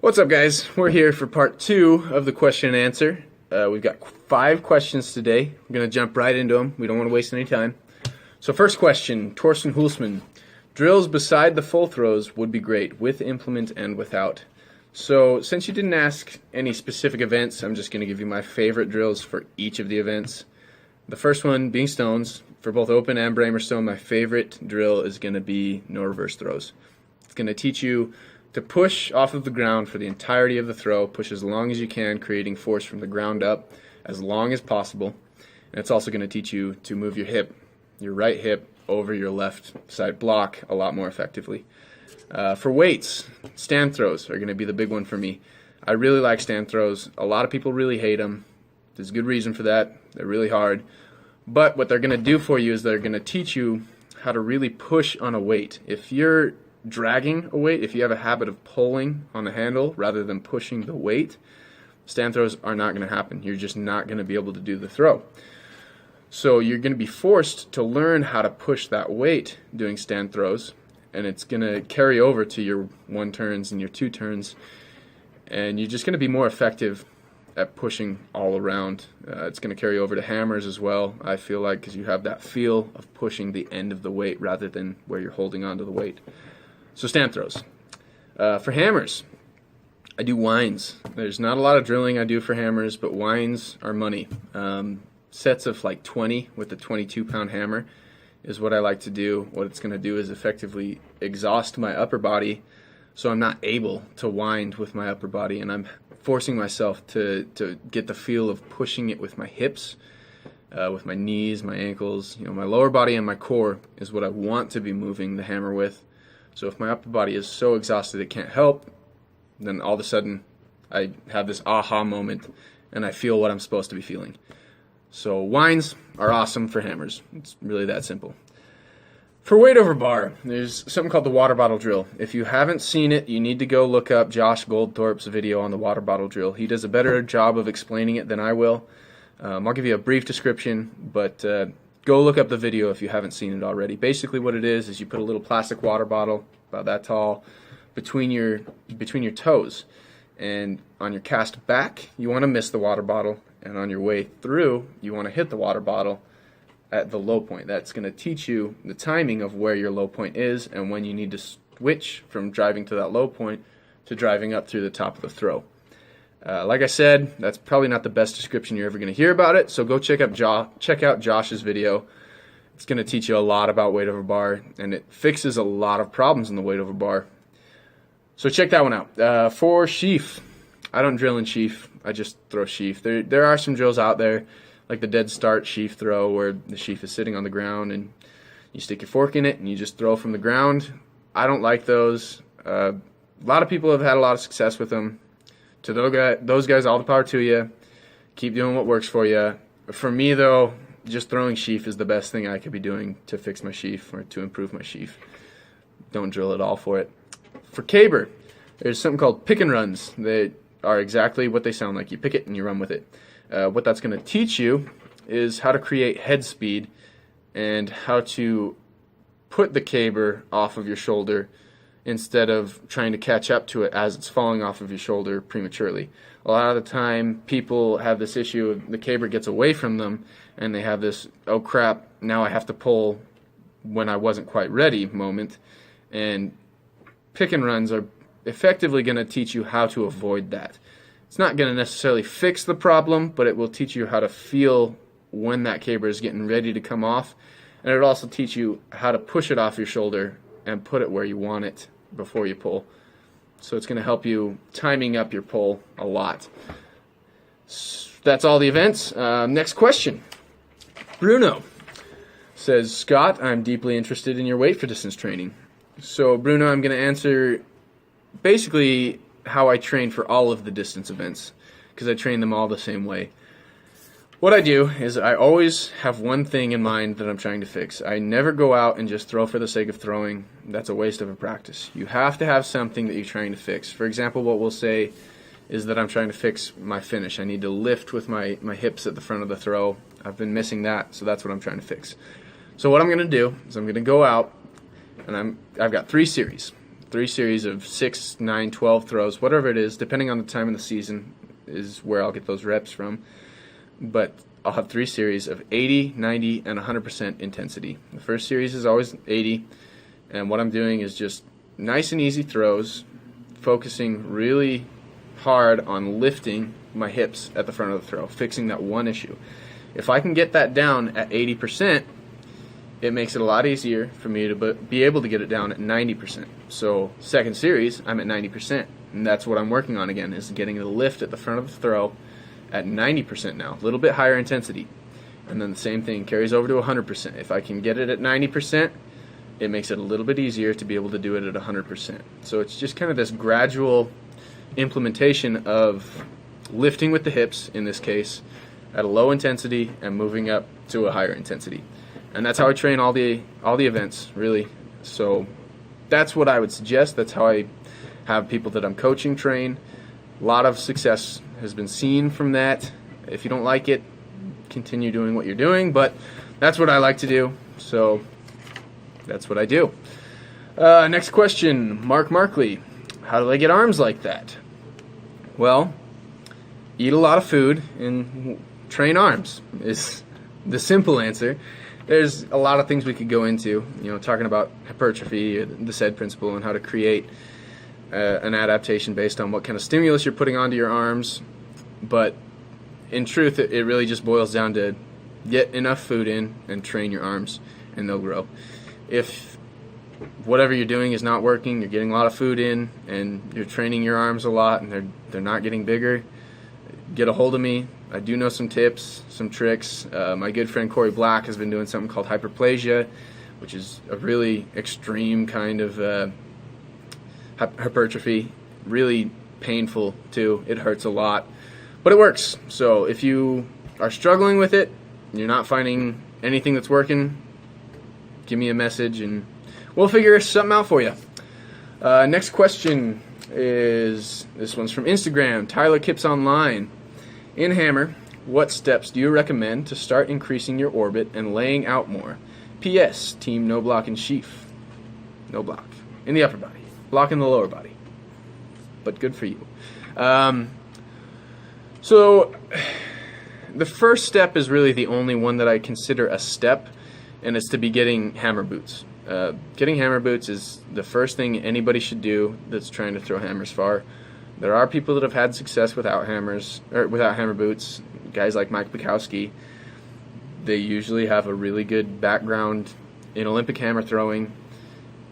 What's up, guys? We're here for part 2 of the question and answer. We've got 5 questions today. We're going to jump right into them. We don't want to waste any time. So first question, Torsten Hulsman. Drills beside the full throws would be great, with implement and without. So since you didn't ask any specific events, I'm just going to give you my favorite drills for each of the events. The first one being stones. For both open and Bramer stone, my favorite drill is going to be no reverse throws. It's going to teach you to push off of the ground for the entirety of the throw, push as long as you can, creating force from the ground up as long as possible. And it's also going to teach you to move your hip, your right hip, over your left side block a lot more effectively. For weights, stand throws are going to be the big one for me. I really like stand throws. A lot of people really hate them. There's a good reason for that. They're really hard. But what they're going to do for you is they're going to teach you how to really push on a weight. If you're dragging a weight, if you have a habit of pulling on the handle rather than pushing the weight, stand throws are not going to happen. You're just not going to be able to do the throw. So you're going to be forced to learn how to push that weight doing stand throws, and it's going to carry over to your 1 turns and your 2 turns, and you're just going to be more effective at pushing all around. It's going to carry over to hammers as well, I feel like, because you have that feel of pushing the end of the weight rather than where you're holding onto the weight. So stand throws. For hammers, I do winds. There's not a lot of drilling I do for hammers, but winds are money. Sets of like 20 with a 22-pound hammer is what I like to do. What it's going to do is effectively exhaust my upper body, so I'm not able to wind with my upper body, and I'm forcing myself to get the feel of pushing it with my hips, with my knees, my ankles. My lower body and my core is what I want to be moving the hammer with. So if my upper body is so exhausted it can't help, then all of a sudden I have this aha moment and I feel what I'm supposed to be feeling. So winds are awesome for hammers. It's really that simple. For weight over bar, there's something called the water bottle drill. If you haven't seen it, you need to go look up Josh Goldthorpe's video on the water bottle drill. He does a better job of explaining it than I will. I'll give you a brief description, but go look up the video if you haven't seen it already. Basically what it is you put a little plastic water bottle, about that tall, between your toes. And on your cast back, you want to miss the water bottle. And on your way through, you want to hit the water bottle at the low point. That's going to teach you the timing of where your low point is and when you need to switch from driving to that low point to driving up through the top of the throw. Like I said, that's probably not the best description you're ever going to hear about it, so go check out Josh's video. It's going to teach you a lot about weight over bar, and it fixes a lot of problems in the weight over bar. So check that one out. For sheaf, I don't drill in sheaf, I just throw sheaf. There are some drills out there, like the dead start sheaf throw, where the sheaf is sitting on the ground and you stick your fork in it and you just throw from the ground. I don't like those. A lot of people have had a lot of success with them. To those guys, all the power to you. Keep doing what works for you. For me, though, just throwing sheaf is the best thing I could be doing to fix my sheaf or to improve my sheaf. Don't drill at all for it. For caber, there's something called pick and runs. They are exactly what they sound like. You pick it and you run with it. What that's going to teach you is how to create head speed and how to put the caber off of your shoulder instead of trying to catch up to it as it's falling off of your shoulder prematurely. A lot of the time people have this issue of the caber gets away from them and they have this, oh crap, now I have to pull when I wasn't quite ready moment. And pick and runs are effectively going to teach you how to avoid that. It's not going to necessarily fix the problem, but it will teach you how to feel when that caber is getting ready to come off. And it'll also teach you how to push it off your shoulder and put it where you want it before you pull. So it's going to help you timing up your pull a lot. That's all the events. Next question. Bruno says, Scott, I'm deeply interested in your weight for distance training. So Bruno, I'm going to answer basically how I train for all of the distance events, because I train them all the same way. What I do is I always have one thing in mind that I'm trying to fix. I never go out and just throw for the sake of throwing. That's a waste of a practice. You have to have something that you're trying to fix. For example, what we'll say is that I'm trying to fix my finish. I need to lift with my hips at the front of the throw. I've been missing that, so that's what I'm trying to fix. So what I'm going to do is I'm going to go out, and I've got three series of 6, 9, 12 throws, whatever it is, depending on the time of the season is where I'll get those reps from. But I'll have 3 series of 80, 90, and 100% intensity. The first series is always 80, and what I'm doing is just nice and easy throws, focusing really hard on lifting my hips at the front of the throw, fixing that one issue. If I can get that down at 80%, it makes it a lot easier for me to be able to get it down at 90%. So second series, I'm at 90%, and that's what I'm working on again, is getting the lift at the front of the throw at 90% now, a little bit higher intensity. And then the same thing carries over to 100%. If I can get it at 90%, it makes it a little bit easier to be able to do it at 100%. So it's just kind of this gradual implementation of lifting with the hips, in this case, at a low intensity and moving up to a higher intensity. And that's how I train all the events, really. So that's what I would suggest. That's how I have people that I'm coaching train. A lot of success has been seen from that. If you don't like it, continue doing what you're doing, but that's what I like to do, so that's what I do. Next question, Mark Markley. How do I get arms like that? Well, eat a lot of food and train arms is the simple answer. There's a lot of things we could go into, talking about hypertrophy, the SAID principle, and how to create an adaptation based on what kind of stimulus you're putting onto your arms. But in truth, it really just boils down to get enough food in and train your arms, and they'll grow. If whatever you're doing is not working, you're getting a lot of food in, and you're training your arms a lot, and they're not getting bigger, get a hold of me. I do know some tips, some tricks. My good friend Corey Black has been doing something called hyperplasia, which is a really extreme kind of hypertrophy. Really painful too. It hurts a lot, but it works. So if you are struggling with it, you're not finding anything that's working, give me a message and we'll figure something out for you. Next question is, this one's from Instagram, Tyler Kips Online. In hammer, what steps do you recommend to start increasing your orbit and laying out more? P.S. Team no block and sheath. No block in the upper body, block in the lower body. But good for you. So the first step is really the only one that I consider a step, and it's to be getting hammer boots. Getting hammer boots is the first thing anybody should do that's trying to throw hammers far. There are people that have had success without hammers, or without hammer boots. Guys like Mike Bukowski, they usually have a really good background in Olympic hammer throwing,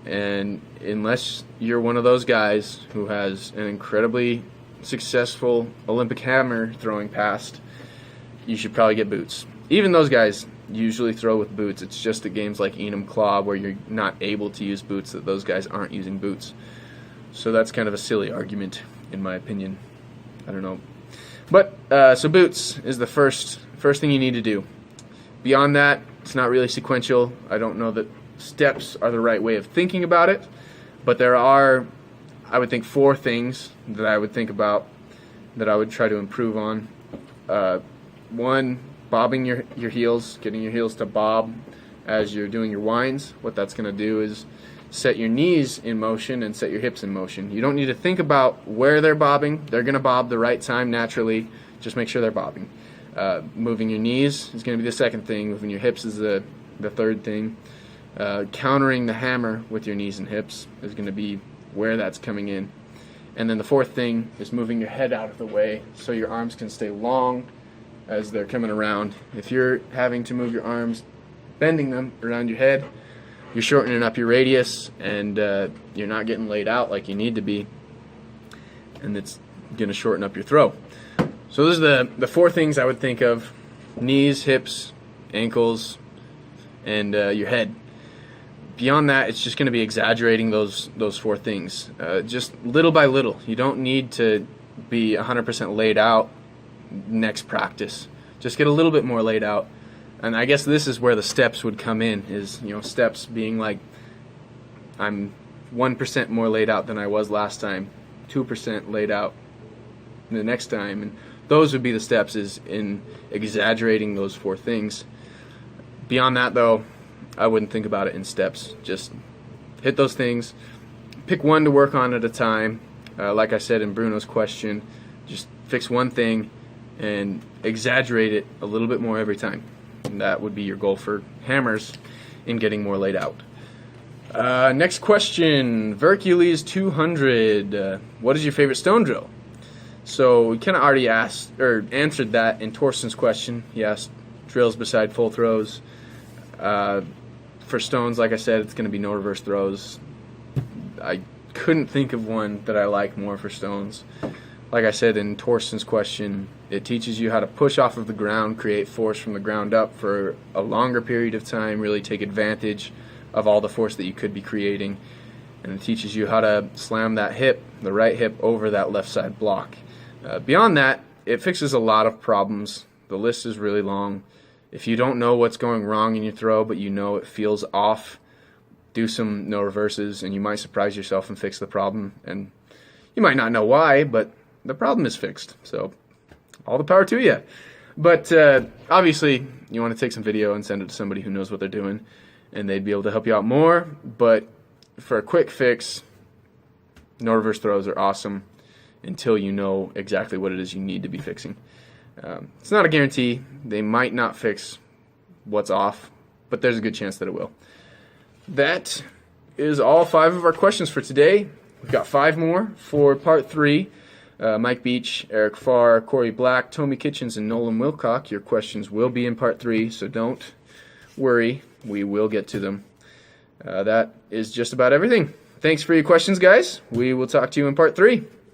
and unless you're one of those guys who has an incredibly successful Olympic hammer throwing past, you should probably get boots. Even those guys usually throw with boots. It's just at games like Enum Claw where you're not able to use boots that those guys aren't using boots. So that's kind of a silly argument, in my opinion. I don't know. But, so boots is the first thing you need to do. Beyond that, it's not really sequential. I don't know that steps are the right way of thinking about it, but there are, I would think, 4 things that I would think about that I would try to improve on. 1, bobbing your heels, getting your heels to bob as you're doing your winds. What that's going to do is set your knees in motion and set your hips in motion. You don't need to think about where they're bobbing. They're going to bob the right time naturally. Just make sure they're bobbing. Moving your knees is going to be the second thing. Moving your hips is the third thing. Countering the hammer with your knees and hips is going to be where that's coming in. And then the fourth thing is moving your head out of the way so your arms can stay long as they're coming around. If you're having to move your arms, bending them around your head, you're shortening up your radius, and you're not getting laid out like you need to be, and it's going to shorten up your throw. So those are the 4 things I would think of: knees, hips, ankles, and your head. Beyond that, it's just going to be exaggerating those 4 things, just little by little. You don't need to be 100% laid out next practice. Just get a little bit more laid out. And I guess this is where the steps would come in, is, steps being like, I'm 1% more laid out than I was last time, 2% laid out the next time, and those would be the steps, is in exaggerating those 4 things. Beyond that, though, I wouldn't think about it in steps. Just hit those things, pick one to work on at a time. Like I said in Bruno's question, just fix one thing and exaggerate it a little bit more every time. And that would be your goal for hammers in getting more laid out. Next question, Vercules 200. What is your favorite stone drill? So we kind of already answered that in Torsten's question. He asked drills beside full throws. For stones, like I said, it's going to be no reverse throws. I couldn't think of one that I like more for stones. Like I said in Torsten's question, it teaches you how to push off of the ground, create force from the ground up for a longer period of time, really take advantage of all the force that you could be creating. And it teaches you how to slam that hip, the right hip, over that left side block. Beyond that, it fixes a lot of problems. The list is really long. If you don't know what's going wrong in your throw, but you know it feels off, do some no reverses, and you might surprise yourself and fix the problem. And you might not know why, but the problem is fixed. So all the power to you. But obviously, you want to take some video and send it to somebody who knows what they're doing, and they'd be able to help you out more. But for a quick fix, no reverse throws are awesome until you know exactly what it is you need to be fixing. It's not a guarantee. They might not fix what's off, but there's a good chance that it will. That is all 5 of our questions for today. We've got 5 more for part 3. Mike Beach, Eric Farr, Corey Black, Tommy Kitchens, and Nolan Wilcock. Your questions will be in part 3, so don't worry. We will get to them. That is just about everything. Thanks for your questions, guys. We will talk to you in part 3.